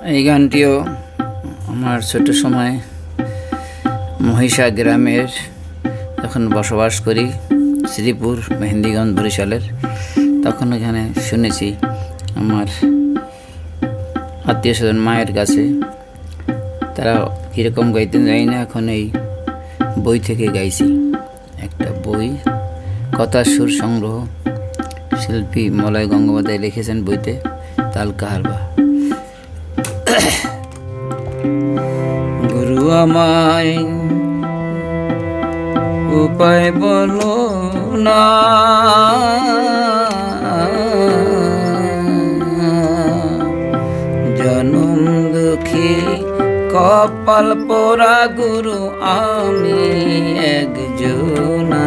এই গানটিও আমার ছোট সময় মহিষা গ্রামের যখন বসবাস করি, শ্রীপুর মেহেন্দিগঞ্জ বরিশালের, তখন এখানে শুনেছি আমার আত্মীয় স্বজন মায়ের কাছে। তারা কীরকম গাইতেন জানি না, এখন এই বই থেকে গাইছি। একটা বই, কথার সুর সংগ্রহ, শিল্পী মলয় গঙ্গোপাধ্যায় লিখেছেন বইতে, তাল কাহারবা। গুরু আমায় উপায় বলো না, জনম দুঃখী কপাল পোড়া গুরু আমি একজনা।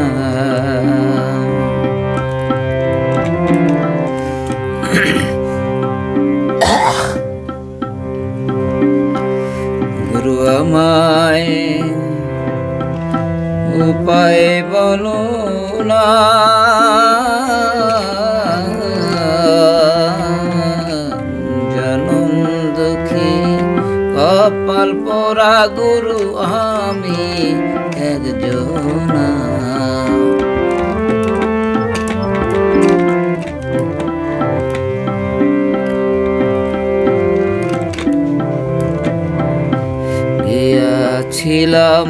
গুরু আমায় উপায় বলো না, জনম দুঃখী কপাল পোড়া গুরু আমি একজনা। গিয়াছিলাম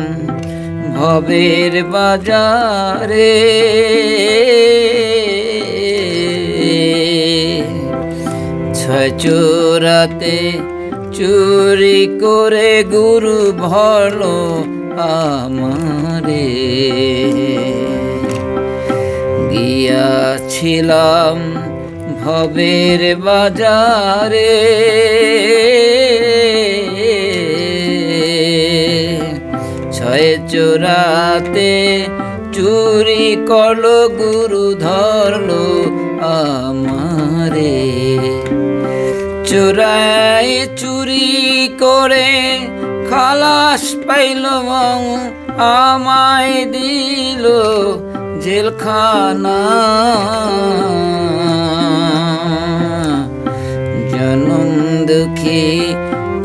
ভবের বাজারে, ছয় চোরাতে চুরি করে গুরু ভরলো আমারে। গিয়াছিলাম ভবের বাজারে, ছয় চোরাতে চুরি করলো গুরু ধরলো আমারে। চোরায় চুরি করে খালাস পাইল, আমায় দিল জেলখানা। জনম দুঃখী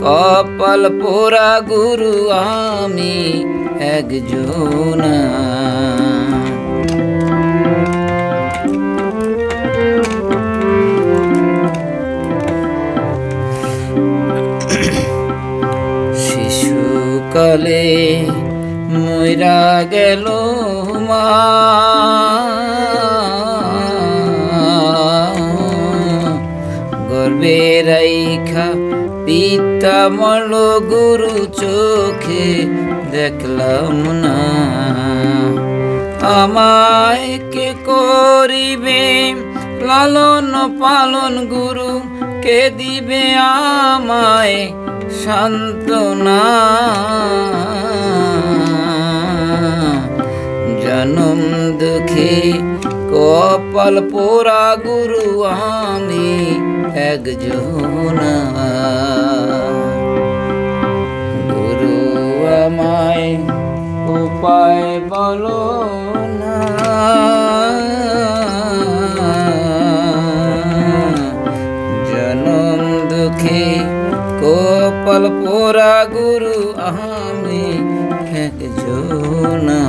কপাল পোড়া গুরু আমি একজনা। শিশুকালে মইরা গেল মা, গর্বে রাইখা পিতা মরল গুরু চোখে দেখলাম না। আমায় কে করিবে লালন পালন, গুরু কে দিবে আমায় সান্ত্বনা। জনম দুঃখী কপাল পোড়া গুরু আমি একজনা। গুরু আমায় উপায় বলো না, জনম দুঃখী কপাল পোড়া গুরু আমি একজনা।